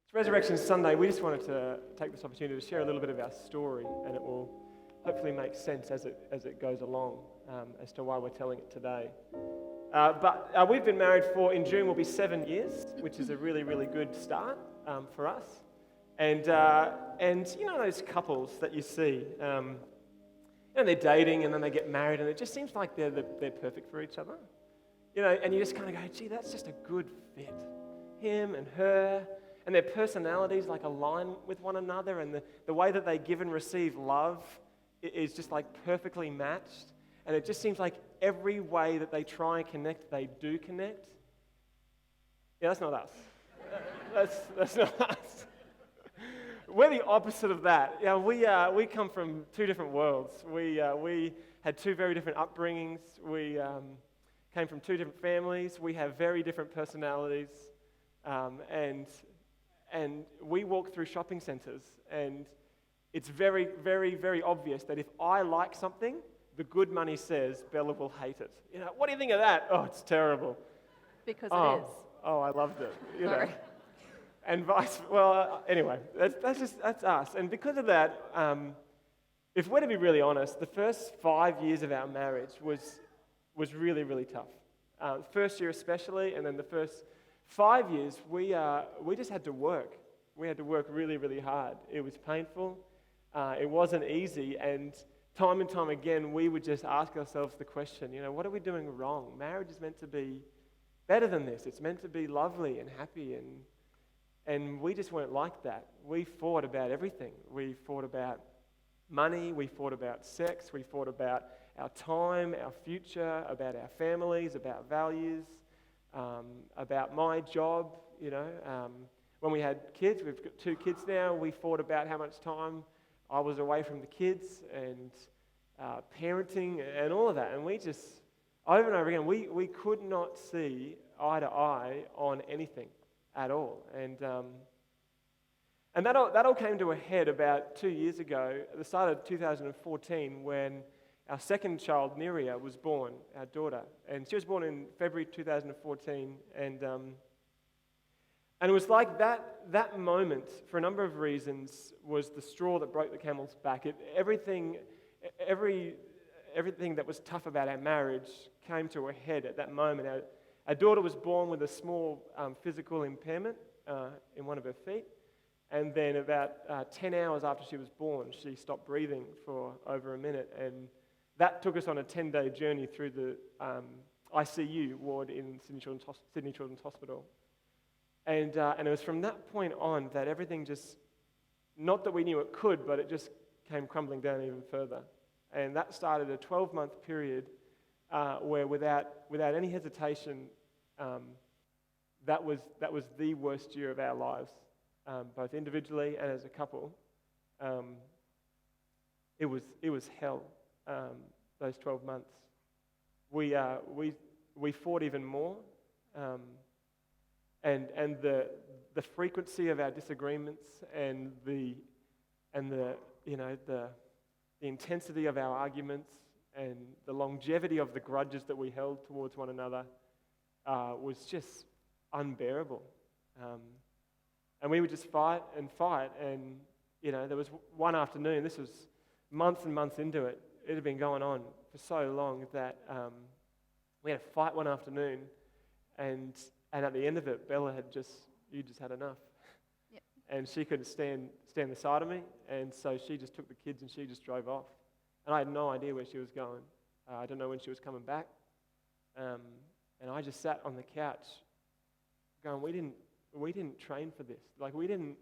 It's Resurrection Sunday. We just wanted to take this opportunity to share a little bit of our story, and it will hopefully make sense as it goes along as to why we're telling it today. But we've been married in June will be 7 years, which is a really, really good start for us. And you know those couples that you see, they're dating and then they get married, and it just seems like they're perfect for each other. You know, and you just kind of go, gee, that's just a good fit. Him and her. And their personalities like align with one another, and the way that they give and receive love is just like perfectly matched. And it just seems like every way that they try and connect, they do connect. Yeah, that's not us. That's not us. We're the opposite of that. Yeah, we come from two different worlds. We had two very different upbringings. We came from two different families. We have very different personalities, and we walk through shopping centers, and it's very, very, very obvious that if I like something, the good money says Bella will hate it. You know, what do you think of that? Oh, it's terrible. Because it is. Oh, I loved it. You Sorry. know. And anyway, that's us. And because of that, if we're to be really honest, the first 5 years of our marriage was really, really tough. First year especially, and then the first 5 years, we just had to work. We had to work really, really hard. It was painful. It wasn't easy. And time again, we would just ask ourselves the question, you know, what are we doing wrong? Marriage is meant to be better than this. It's meant to be lovely and happy. And we just weren't like that. We fought about everything. We fought about money. We fought about sex. We fought about our time, our future, about our families, about values. About my job, you know. When we had kids, we've got 2 kids now, we fought about how much time I was away from the kids and parenting and all of that. And we just, over and over again, we could not see eye to eye on anything at all. And that all came to a head about 2 years ago, at the start of 2014, when our second child, Neria, was born, our daughter. And she was born in February 2014. And it was like that moment, for a number of reasons, was the straw that broke the camel's back. Everything that was tough about our marriage came to a head at that moment. Our daughter was born with a small physical impairment in one of her feet. And then about 10 hours after she was born, she stopped breathing for over a minute. And that took us on a 10-day journey through the ICU ward in Sydney Children's Hospital. And it was from that point on that everything just, not that we knew it could, but it just came crumbling down even further. And that started a 12-month period where without any hesitation, that was the worst year of our lives, both individually and as a couple. It was hell. Those 12 months, we fought even more, and the frequency of our disagreements and the intensity of our arguments and the longevity of the grudges that we held towards one another was just unbearable. And we would just fight, and you know, there was one afternoon. This was months and months into it. It had been going on for so long that we had a fight one afternoon, and at the end of it, Bella you just had enough. Yep. And she couldn't stand the sight of me, and so she just took the kids and she just drove off. And I had no idea where she was going. I don't know when she was coming back. And I just sat on the couch going, we didn't train for this. Like, we didn't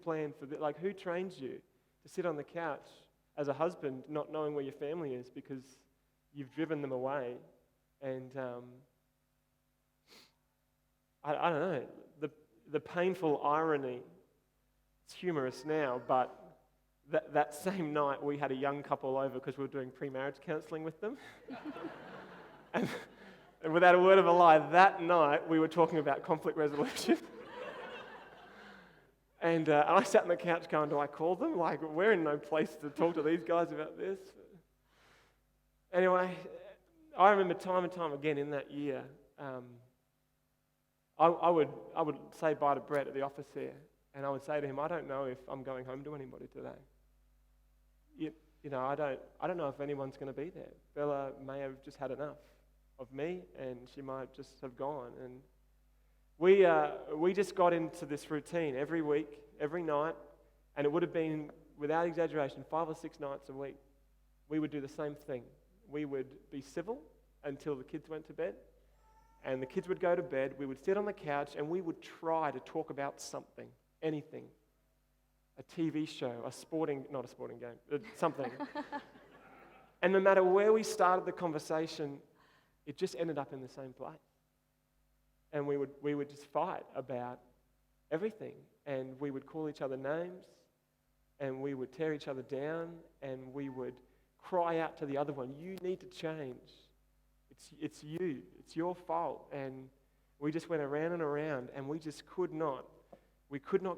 plan for this. Like, who trains you to sit on the couch as a husband, not knowing where your family is because you've driven them away? And I don't know, the painful irony, it's humorous now, but that same night we had a young couple over because we were doing pre-marriage counselling with them. and without a word of a lie, that night we were talking about conflict resolution. And I sat on the couch going, do I call them? Like, we're in no place to talk to these guys about this. Anyway, I remember time and time again in that year, I would say bye to Brett at the office here, And I would say to him, I don't know if I'm going home to anybody today. You know, I don't know if anyone's going to be there. Bella may have just had enough of me, and she might just have gone. And we just got into this routine every week, every night, and it would have been, without exaggeration, 5 or 6 nights a week. We would do the same thing. We would be civil until the kids went to bed, and the kids would go to bed. We would sit on the couch, and we would try to talk about something, anything. A TV show, not a sporting game, something. And no matter where we started the conversation, it just ended up in the same place. And we would just fight about everything. And we would call each other names, and we would tear each other down, and we would cry out to the other one, you need to change. It's you. It's your fault. And we just went around and around, and we just could not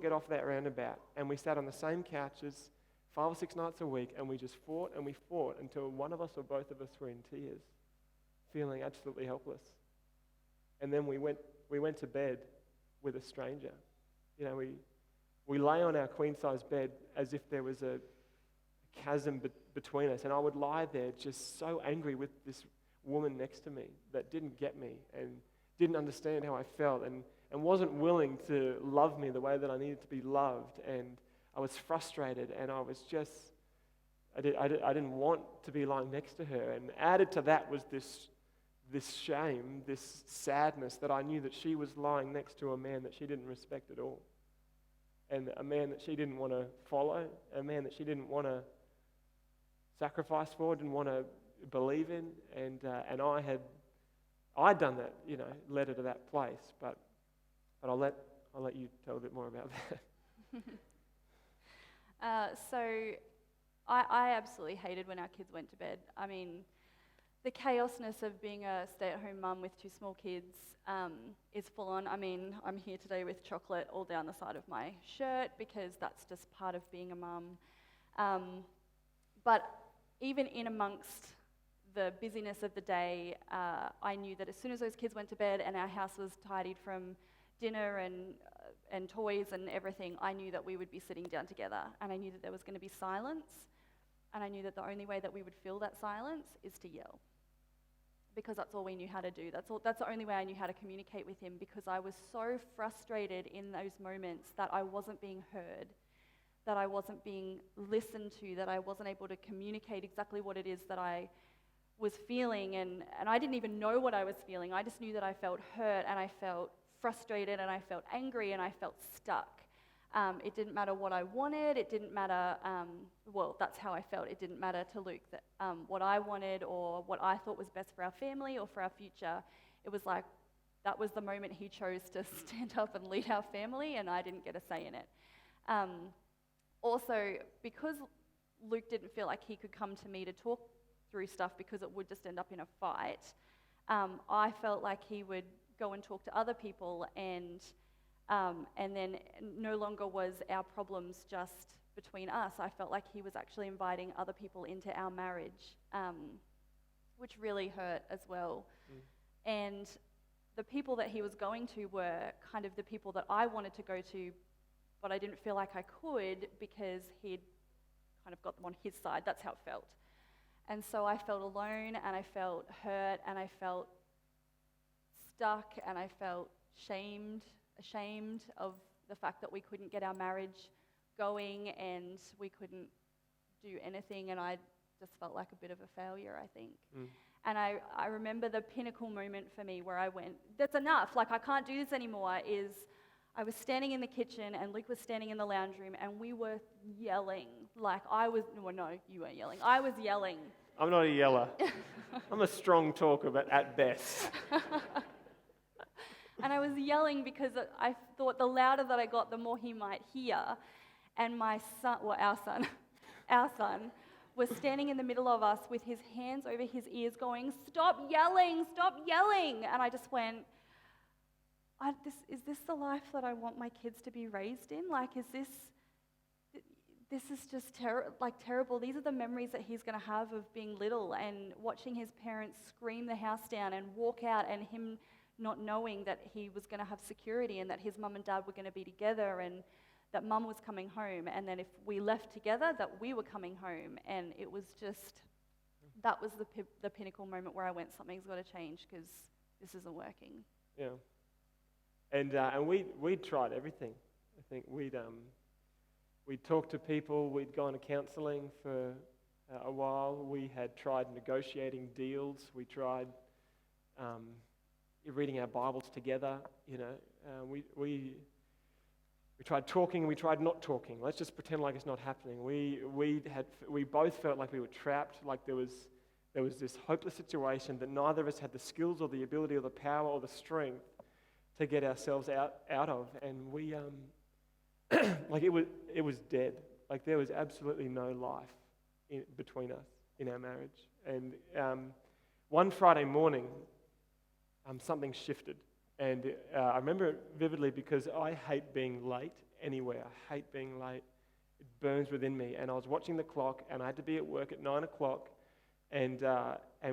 get off that roundabout. And we sat on the same couches 5 or 6 nights a week, and we just fought and we fought until one of us or both of us were in tears, feeling absolutely helpless. And then we went to bed with a stranger. You know, we lay on our queen-size bed as if there was a chasm between us, and I would lie there just so angry with this woman next to me that didn't get me and didn't understand how I felt and wasn't willing to love me the way that I needed to be loved. And I was frustrated, and I was just, I didn't want to be lying next to her. And added to that was this shame, this sadness that I knew that she was lying next to a man that she didn't respect at all. And a man that she didn't want to follow, a man that she didn't want to sacrifice for, didn't want to believe in. And I'd done that, you know, led her to that place. But I'll let you tell a bit more about that. So I absolutely hated when our kids went to bed. I mean, the chaosness of being a stay-at-home mum with 2 small kids is full on. I mean, I'm here today with chocolate all down the side of my shirt because that's just part of being a mum. But even in amongst the busyness of the day, I knew that as soon as those kids went to bed and our house was tidied from dinner and toys and everything, I knew that we would be sitting down together, and I knew that there was going to be silence, and I knew that the only way that we would fill that silence is to yell, because that's all we knew how to do. That's the only way I knew how to communicate with him, because I was so frustrated in those moments that I wasn't being heard, that I wasn't being listened to, that I wasn't able to communicate exactly what it is that I was feeling, and I didn't even know what I was feeling. I just knew that I felt hurt, and I felt frustrated, and I felt angry, and I felt stuck. It didn't matter what I wanted. It didn't matter, well, that's how I felt. It didn't matter to Luke that what I wanted or what I thought was best for our family or for our future. It was like that was the moment he chose to stand up and lead our family, and I didn't get a say in it. Also, because Luke didn't feel like he could come to me to talk through stuff because it would just end up in a fight, I felt like he would go and talk to other people, and then no longer was our problems just between us. I felt like he was actually inviting other people into our marriage, which really hurt as well. And the people that he was going to were kind of the people that I wanted to go to, but I didn't feel like I could because he'd kind of got them on his side. That's how it felt. And so I felt alone, and I felt hurt, and I felt stuck, and I felt ashamed of the fact that we couldn't get our marriage going and we couldn't do anything, and I just felt like a bit of a failure, I think. And I remember the pinnacle moment for me where I went, that's enough, like I can't do this anymore, is I was standing in the kitchen and Luke was standing in the lounge room, and we were yelling, like no, you weren't yelling, I was yelling. I'm not a yeller. I'm a strong talker, but at best. And I was yelling because I thought the louder that I got, the more he might hear. And my son, well, our son, was standing in the middle of us with his hands over his ears going, stop yelling, stop yelling. And I just went, is this the life that I want my kids to be raised in? Like, is this is just terrible. These are the memories that he's going to have of being little and watching his parents scream the house down and walk out, and him not knowing that he was going to have security and that his mum and dad were going to be together, and that Mum was coming home, and then if we left together, that we were coming home. And it was just, that was the pinnacle moment where I went, something's got to change because this isn't working. Yeah. And we tried everything. I think we'd talked to people, we'd gone to counselling for a while, we had tried negotiating deals, we tried reading our Bibles together, we tried talking, we tried not talking. Let's just pretend like it's not happening. We both felt like we were trapped, like there was this hopeless situation that neither of us had the skills or the ability or the power or the strength to get ourselves out of, and we like it was dead. Like there was absolutely no life between us in our marriage. And one Friday morning, something shifted. And I remember it vividly because I hate being late anywhere. I hate being late. It burns within me. And I was watching the clock, and I had to be at work at 9 o'clock, and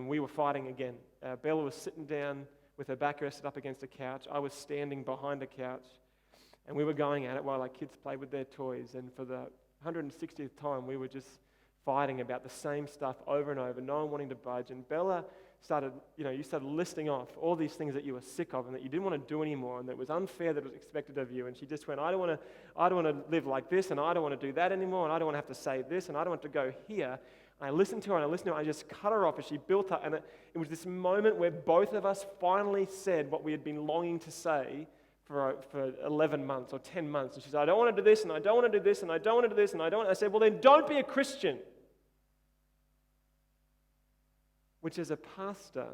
we were fighting again. Bella was sitting down with her back rested up against a couch. I was standing behind a couch, and we were going at it while our kids played with their toys. And for the 160th time, we were just fighting about the same stuff over and over, no one wanting to budge. And Bella started, you started listing off all these things that you were sick of and that you didn't want to do anymore and that was unfair that was expected of you. And she just went, I don't want to live like this, and I don't want to do that anymore, and I don't want to have to say this, and I don't want to go here. And I listened to her, and I just cut her off as she built up. And it was this moment where both of us finally said what we had been longing to say for 11 months or 10 months. And she said, I don't want to do this, and I don't want to do this, and I don't want to do this, and I don't want to. I said, well, then don't be a Christian. Which, as a pastor,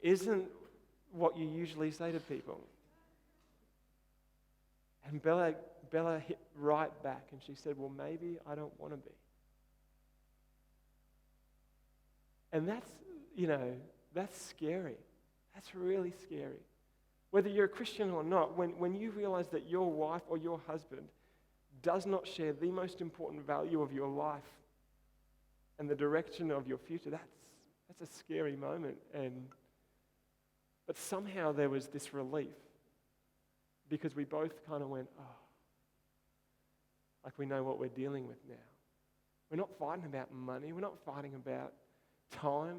isn't what you usually say to people. And Bella hit right back, and she said, well, maybe I don't want to be. And that's scary. That's really scary. Whether you're a Christian or not, when you realize that your wife or your husband does not share the most important value of your life and the direction of your future, that's a scary moment. But somehow there was this relief because we both kind of went, like we know what we're dealing with now. We're not fighting about money. We're not fighting about time.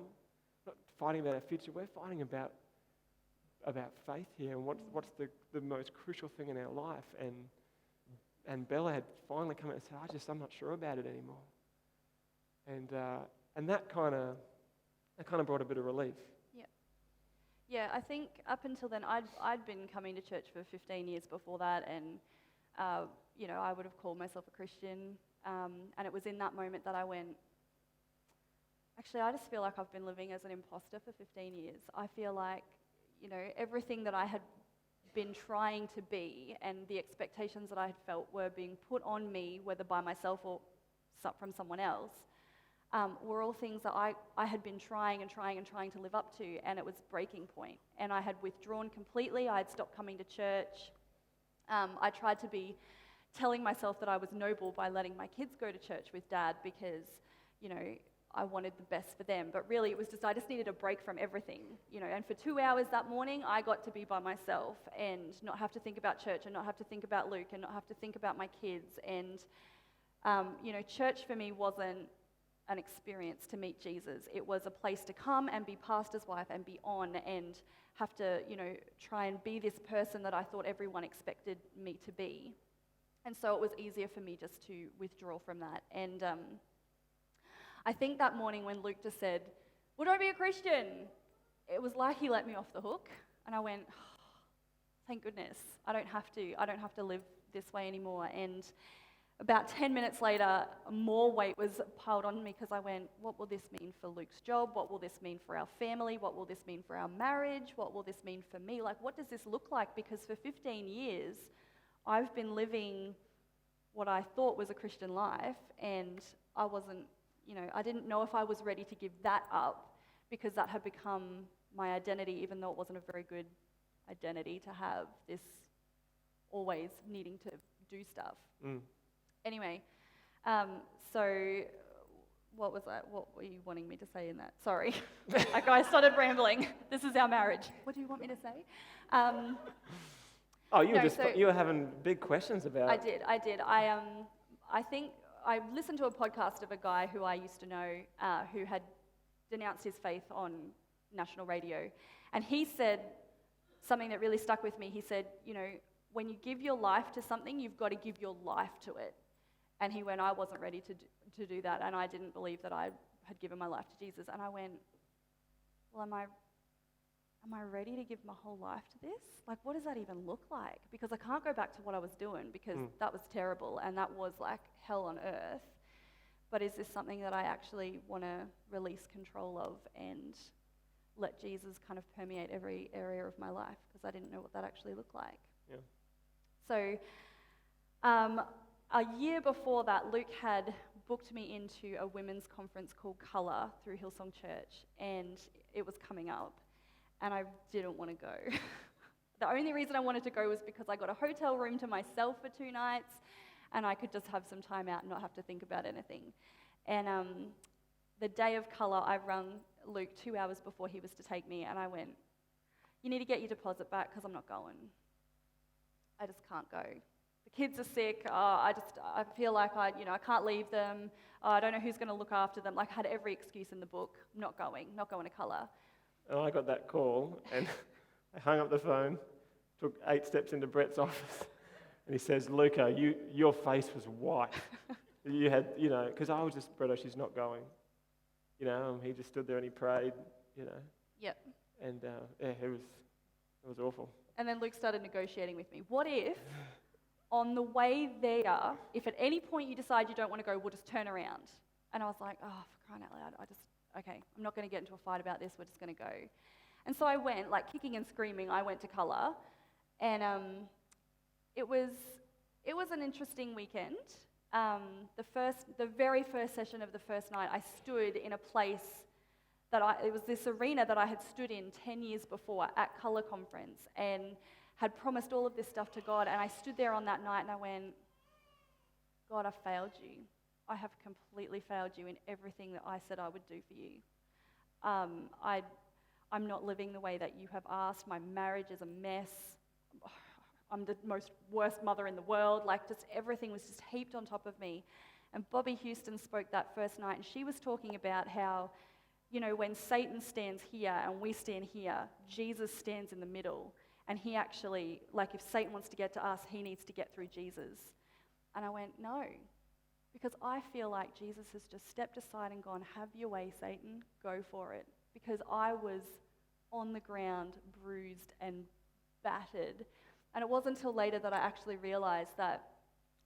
We're not fighting about our future. We're fighting about faith here and what's the most crucial thing in our life. And Bella had finally come out and said, I'm not sure about it anymore. And that kind of brought a bit of relief. Yeah, I think up until then, I'd been coming to church for 15 years before that, and I would have called myself a Christian. And it was in that moment that I went, actually, I just feel like I've been living as an imposter for 15 years. I feel like, everything that I had been trying to be and the expectations that I had felt were being put on me, whether by myself or from someone else, were all things that I had been trying to live up to, and it was breaking point. And I had withdrawn completely. I had stopped coming to church. I tried to be telling myself that I was noble by letting my kids go to church with Dad because, I wanted the best for them. But really, it was just, I just needed a break from everything, And for 2 hours that morning, I got to be by myself and not have to think about church and not have to think about Luke and not have to think about my kids. And, church for me wasn't an experience to meet Jesus. It was a place to come and be pastor's wife and be on and have to, try and be this person that I thought everyone expected me to be. And so it was easier for me just to withdraw from that. And I think that morning when Luke just said, well, don't be a Christian, it was like he let me off the hook. And I went, thank goodness, I don't have to live this way anymore. And about 10 minutes later, more weight was piled on me because I went, what will this mean for Luke's job? What will this mean for our family? What will this mean for our marriage? What will this mean for me? Like, what does this look like? Because for 15 years, I've been living what I thought was a Christian life, and I wasn't, I didn't know if I was ready to give that up because that had become my identity, even though it wasn't a very good identity to have this always needing to do stuff. Anyway, so what was that? What were you wanting me to say in that? Sorry. I started rambling. This is our marriage. What do you want me to say? Oh, you were No, just so- you were having big questions about. I did. I think I listened to a podcast of a guy who I used to know who had denounced his faith on national radio, and he said something that really stuck with me. He said, when you give your life to something, you've got to give your life to it. And he went, I wasn't ready to do that, and I didn't believe that I had given my life to Jesus. And I went, well, am I ready to give my whole life to this? Like, what does that even look like? Because I can't go back to what I was doing, because that was terrible, and that was like hell on earth. But is this something that I actually want to release control of and let Jesus kind of permeate every area of my life? Because I didn't know what that actually looked like. Yeah. So a year before that, Luke had booked me into a women's conference called Colour through Hillsong Church, and it was coming up, and I didn't want to go. The only reason I wanted to go was because I got a hotel room to myself for 2 nights, and I could just have some time out and not have to think about anything. And the day of Colour, I rang Luke 2 hours before he was to take me, and I went, you need to get your deposit back because I'm not going. I just can't go. The kids are sick. I feel like I can't leave them. I don't know who's going to look after them. Like, I had every excuse in the book. Not going to Colour. And I got that call, and I hung up the phone, took 8 steps into Brett's office, and he says, Luca, your face was white. You had, because I was just, Bretto, she's not going. He just stood there and he prayed, Yep. And it was awful. And then Luke started negotiating with me. What if, on the way there, if at any point you decide you don't want to go, we'll just turn around? And I was like, oh, for crying out loud, okay, I'm not going to get into a fight about this, we're just going to go. And so I went, like kicking and screaming, I went to Colour, and it was an interesting weekend. The very first session of the first night, I stood in a place it was this arena that I had stood in 10 years before at Colour Conference, and had promised all of this stuff to God, and I stood there on that night and I went, God, I failed you. I have completely failed you in everything that I said I would do for you. I'm not living the way that you have asked. My marriage is a mess. I'm the worst mother in the world. Like, just everything was just heaped on top of me. And Bobby Houston spoke that first night, and she was talking about how, when Satan stands here and we stand here, Jesus stands in the middle. And he actually, like, if Satan wants to get to us, he needs to get through Jesus. And I went, no, because I feel like Jesus has just stepped aside and gone, have your way, Satan, go for it. Because I was on the ground, bruised and battered. And it wasn't until later that I actually realized that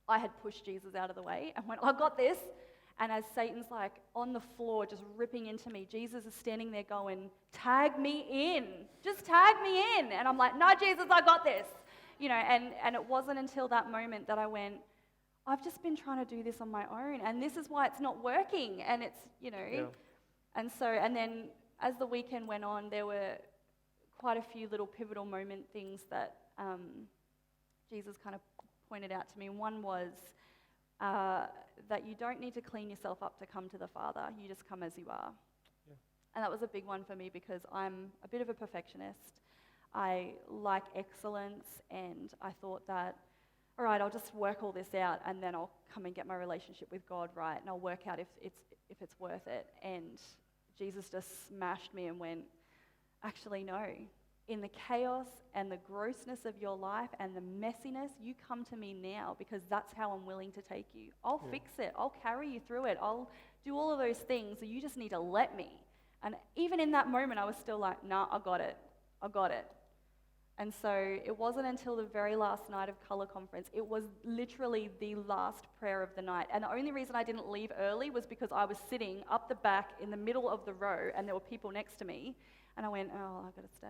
I had pushed Jesus out of the way and went, I got this. And as Satan's like on the floor, just ripping into me, Jesus is standing there going, tag me in, just tag me in. And I'm like, no, Jesus, I got this. And it wasn't until that moment that I went, I've just been trying to do this on my own, and this is why it's not working. And it's, Yeah. And then as the weekend went on, there were quite a few little pivotal moment things that Jesus kind of pointed out to me. One was that you don't need to clean yourself up to come to the Father. You just come as you are. Yeah. And that was a big one for me because I'm a bit of a perfectionist. I like excellence, and I thought that, all right, I'll just work all this out, and then I'll come and get my relationship with God right, and I'll work out if it's worth it. And Jesus just smashed me and went, actually, no. In the chaos and the grossness of your life and the messiness, you come to me now because that's how I'm willing to take you. I'll fix it. I'll carry you through it. I'll do all of those things. So you just need to let me. And even in that moment, I was still like, nah, I got it. I got it. And so it wasn't until the very last night of Colour Conference, it was literally the last prayer of the night. And the only reason I didn't leave early was because I was sitting up the back in the middle of the row and there were people next to me. And I went, oh, I've got to stay.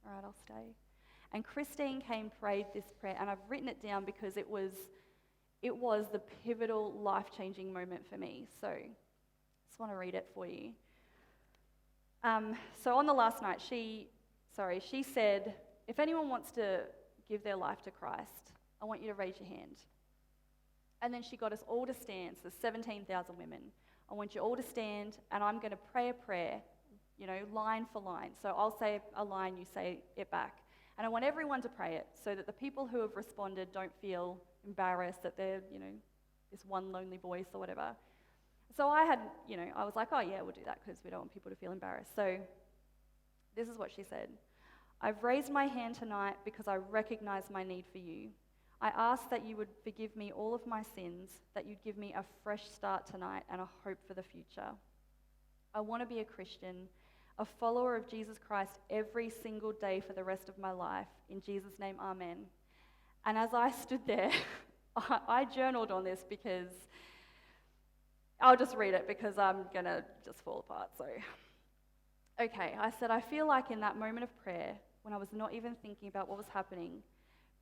All right, I'll stay. And Christine came, prayed this prayer, and I've written it down because it was the pivotal, life-changing moment for me. So I just want to read it for you. So on the last night, she said, if anyone wants to give their life to Christ, I want you to raise your hand. And then she got us all to stand, so 17,000 women. I want you all to stand, and I'm going to pray a prayer, line for line. So I'll say a line, you say it back. And I want everyone to pray it so that the people who have responded don't feel embarrassed that they're, this one lonely voice or whatever. So I was like, oh yeah, we'll do that because we don't want people to feel embarrassed. So this is what she said. I've raised my hand tonight because I recognize my need for you. I ask that you would forgive me all of my sins, that you'd give me a fresh start tonight and a hope for the future. I want to be a Christian, a follower of Jesus Christ every single day for the rest of my life. In Jesus' name, amen. And as I stood there, I journaled on this because I'll just read it because I'm going to just fall apart. So, okay, I said, I feel like in that moment of prayer, when I was not even thinking about what was happening,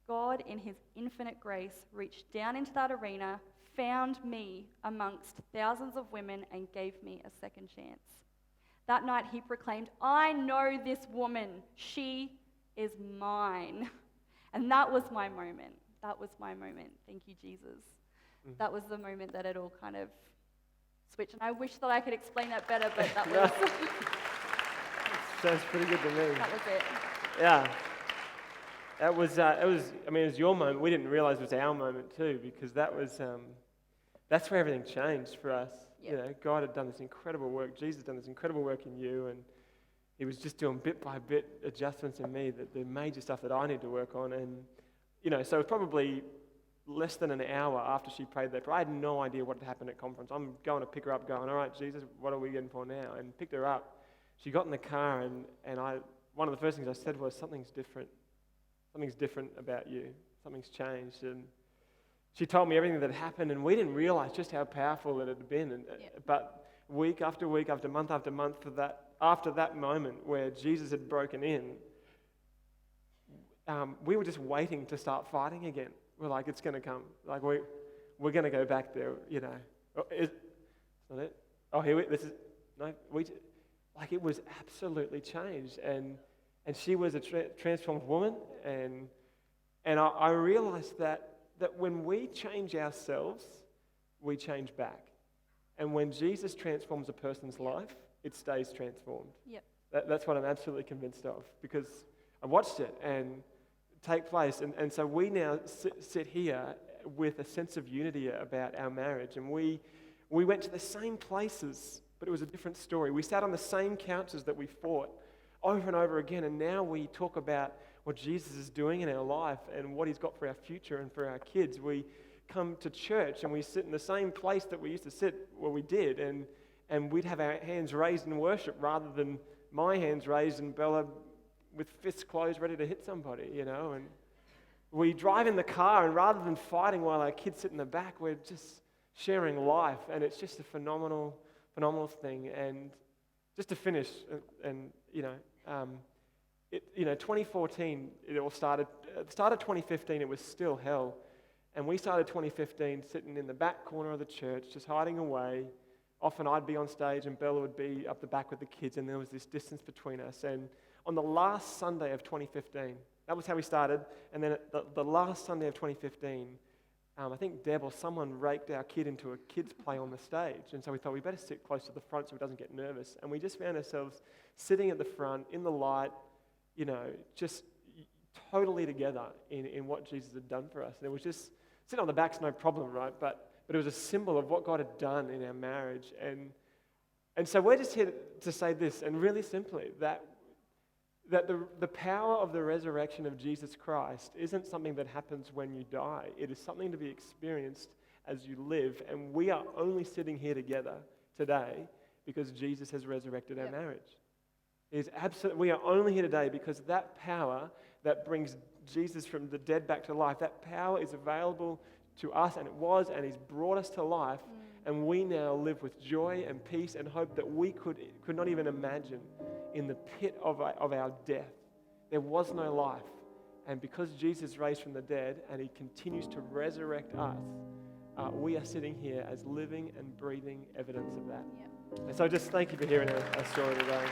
God, in his infinite grace, reached down into that arena, found me amongst thousands of women, and gave me a second chance. That night he proclaimed, I know this woman. She is mine. And that was my moment. That was my moment. Thank you, Jesus. That was the moment that it all kind of switched. And I wish that I could explain that better, but that was... Sounds pretty good to me. That was it. Yeah. It was your moment. We didn't realize it was our moment too, because that's where everything changed for us. Yep. God had done this incredible work. Jesus had done this incredible work in you, and he was just doing bit by bit adjustments in me, the major stuff that I need to work on. And, so it was probably less than an hour after she prayed that prayer. I had no idea what had happened at conference. I'm going to pick her up going, all right, Jesus, what are we getting for now? And picked her up. She got in the car, and one of the first things I said was, something's different. Something's different about you. Something's changed. And she told me everything that had happened, and we didn't realize just how powerful it had been. But week after week, after month, after that moment where Jesus had broken in, we were just waiting to start fighting again. We're like, it's going to come. Like, we're going to go back there, Oh, it's not it? Oh, it was absolutely changed. And she was a transformed woman. And I realized that when we change ourselves, we change back. And when Jesus transforms a person's life, it stays transformed. Yep. That's what I'm absolutely convinced of, because I watched it and take place. And so we now sit here with a sense of unity about our marriage. And we went to the same places, but it was a different story. We sat on the same couches that we fought over and over again. And now we talk about what Jesus is doing in our life and what he's got for our future and for our kids. We come to church and we sit in the same place that we used to sit where we did. And we'd have our hands raised in worship rather than my hands raised and Bella with fists closed ready to hit somebody, And we drive in the car, and rather than fighting while our kids sit in the back, we're just sharing life. And it's just a phenomenal thing. And just to finish, 2014, it all started. At the start of 2015, it was still hell. And we started 2015 sitting in the back corner of the church, just hiding away. Often I'd be on stage and Bella would be up the back with the kids, and there was this distance between us. And on the last Sunday of 2015, that was how we started. And then the last Sunday of 2015, I think Deb or someone raked our kid into a kid's play on the stage. And so we thought we better sit close to the front so he doesn't get nervous. And we just found ourselves sitting at the front in the light, just totally together in what Jesus had done for us. And it was just, sitting on the back's no problem, right? But it was a symbol of what God had done in our marriage. And so we're just here to say this, and really simply, that the power of the resurrection of Jesus Christ isn't something that happens when you die. It is something to be experienced as you live. And we are only sitting here together today because Jesus has resurrected our marriage. We are only here today because that power that brings Jesus from the dead back to life, that power is available to us, and it was, and he's brought us to life. And we now live with joy and peace and hope that we could not even imagine in the pit of our death. There was no life. And because Jesus raised from the dead and he continues to resurrect us, we are sitting here as living and breathing evidence of that. Yep. And so just thank you for hearing our story today.